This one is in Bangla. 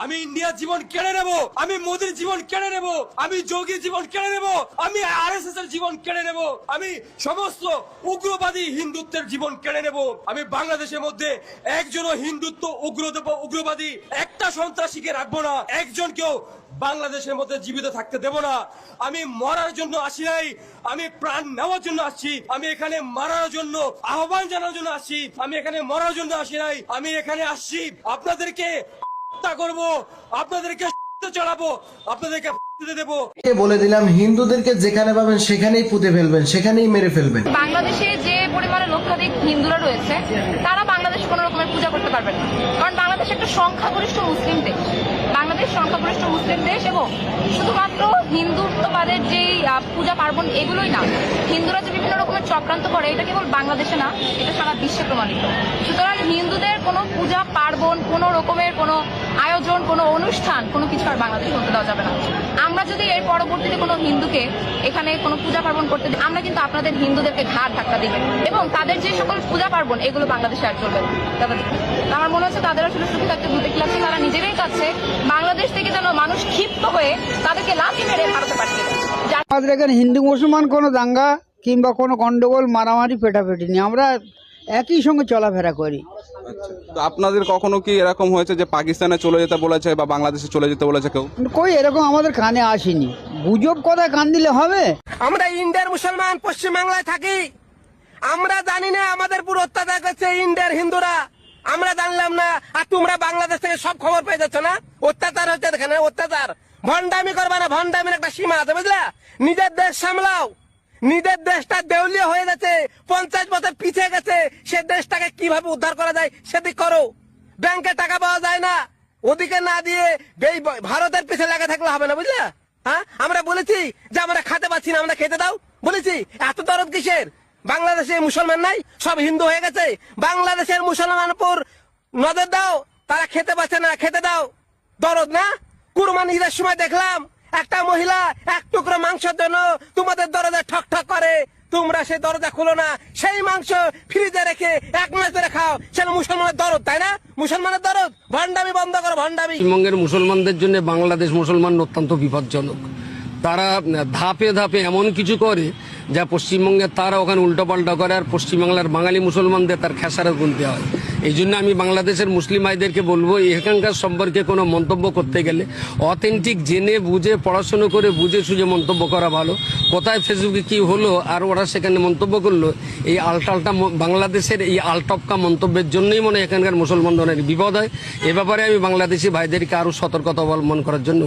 আমি ইন্ডিয়ার জীবন কেড়ে নেব, আমি মোদির জীবন কেড়ে নেব, আমি যোগীর জীবন কেড়ে নেব, আমি আরএসএস এর জীবন কেড়ে নেব, আমি সমস্ত উগ্রবাদী হিন্দুত্বের জীবন কেড়ে নেব। আমি বাংলাদেশের মধ্যে একজনও হিন্দুত্ব উগ্রবাদী একটা সন্ত্রাসীকে রাখবো না, একজনকেও বাংলাদেশের মধ্যে জীবিত থাকতে দেব না। আমি মরার জন্য আসি নাই, আমি প্রাণ নেওয়ার জন্য আসছি। আমি এখানে মারার জন্য আহ্বান জানার জন্য আসছি, আমি এখানে মরার জন্য আসি নাই। আমি এখানে আসছি আপনাদেরকে করব, আপনাদেরকে চড়াবো, আপনাদেরকে দেবো। বলে দিলাম, হিন্দুদেরকে যেখানে পাবেন সেখানেই পুঁতে ফেলবেন, সেখানেই মেরে ফেলবেন। বাংলাদেশে যে পরিমাণে লক্ষাধিক হিন্দুরা রয়েছে তারা বাংলাদেশে কোনো রকমের পূজা করতে পারবে না, কারণ বাংলাদেশ একটা সংখ্যাগরিষ্ঠ মুসলিম দেশ। বাংলাদেশ সংখ্যাগরিষ্ঠ মুসলিম দেশ এবং শুধুমাত্র হিন্দুত্ববাদের যে পূজা পার্বণ এগুলোই না, হিন্দুরা যে বিভিন্ন রকমের চক্রান্ত করে এটা কেবল বাংলাদেশে না, এটা সারা বিশ্বে প্রমাণিত। সুতরাং হিন্দুদের কোনো পূজা পার্বণ, কোনো রকমের কোনো আয়োজন, কোনো অনুষ্ঠান, কোনো কিছু আর বাংলাদেশে হতে দেওয়া যাবে না। আমরা যদি এর পরবর্তীতে কোনো হিন্দুকে এখানে কোনো পূজা পার্বণ করতে দিই, আমরা কিন্তু আপনাদের হিন্দুদেরকে ঘাড় ধাক্কা দিবে এবং তাদের যে সকল পূজা পার্বণ এগুলো বাংলাদেশে আর চলবে না। আমার মনে হচ্ছে তাদের আসলে শুধু একটা ভূতে লাগছে, তারা নিজেরাই চাচ্ছে বাংলাদেশ থেকে যেন মানুষ ক্ষিপ্ত হয়ে তাদেরকে লাথি মেরে ভারতে পাঠিয়ে দেয়। আমাদের এখানে হিন্দু মুসলমান কোনো দাঙ্গা কিংবা কোনো গন্ডগোল মারামারি পেটাপেটি নেই, আমরা একই সঙ্গে চলাফেরা করি। তো আপনাদের কখনো কি এরকম হয়েছে যে পাকিস্তানে চলে যেতে বলেছে বা বাংলাদেশে চলে যেতে বলেছে কেউ? কই এরকম আমাদের কানে আসেনি, গুজব কথায় কান দিলে হবে? আমরা ইন্ডিয়ার মুসলমান পশ্চিমবাংলায় থাকি, আমরা জানি না আমাদের পুরো অত্যাচার করছে ইন্ডিয়ার হিন্দুরা, আমরা জানলাম না। আর তোমরা বাংলাদেশ থেকে সব খবর পেয়ে যাচ্ছ না, অত্যাচার হচ্ছে এখানে, অত্যাচার। ভণ্ডামি করবে না, ভণ্ডামির একটা সীমা আছে, বুঝলা? নিজের দেশ সামলাও, নিজের দেশটা দেউলিয়া হয়ে গেছে, 50 বছর পিছিয়ে গেছে, সে দেশটাকে কিভাবে উদ্ধার করা যায় সেদিক করো। ব্যাংকে টাকা পাওয়া যায় না, ওদিকে না দিয়ে ভারতের পিছিয়ে লেগে থাকলে হবে না, বুঝলা? হ্যাঁ, আমরা বলেছি যে আমরা খেতে পাচ্ছি না, আমরা খেতে দাও বলেছি, এত দরদ কিসের? বাংলাদেশে মুসলমান নাই, সব হিন্দু হয়ে গেছে। বাংলাদেশের মুসলমান উপর নজর দাও, তারা খেতে পাচ্ছে না, খেতে দাও। দরদ না? কুরবানি ঈদের সময় দেখলাম একটা মহিলা এক টুকরো মাংসের জন্য তোমাদের দরজা ঠক ঠক করে, তোমরা সেই দরজা খুলো না, সেই মাংস ফ্রিজে রেখে 1 মাস ধরে খাও। সেটা মুসলমানের দরদ, তাই না? মুসলমানের দরদ। ভণ্ডামি বন্ধ করো, ভণ্ডামি। পশ্চিমবঙ্গের মুসলমানদের জন্য বাংলাদেশ মুসলমান অত্যন্ত বিপজ্জনক। তারা ধাপে ধাপে এমন কিছু করে যা পশ্চিমবঙ্গে তারা ওখানে উল্টোপাল্টা করে, আর পশ্চিমবাংলার বাঙালি মুসলমানদের তার খেসারত গুনতে হয়। এই জন্য আমি বাংলাদেশের মুসলিম ভাইদেরকে বলবো, এখানকার সম্পর্কে কোনো মন্তব্য করতে গেলে অথেন্টিক জেনে বুঝে পড়াশুনো করে বুঝে সুঝে মন্তব্য করা ভালো। কোথায় ফেসবুকে কি হলো আর ওরা সেখানে মন্তব্য করলো, এই আলটালটা বাংলাদেশের এই আলটপকা মন্তব্যের জন্যই মনে হয় এখানকার মুসলমানদের অনেক বিপদ হয়। এ ব্যাপারে আমি বাংলাদেশি ভাইদেরকে আরও সতর্কতা অবলম্বন করার জন্য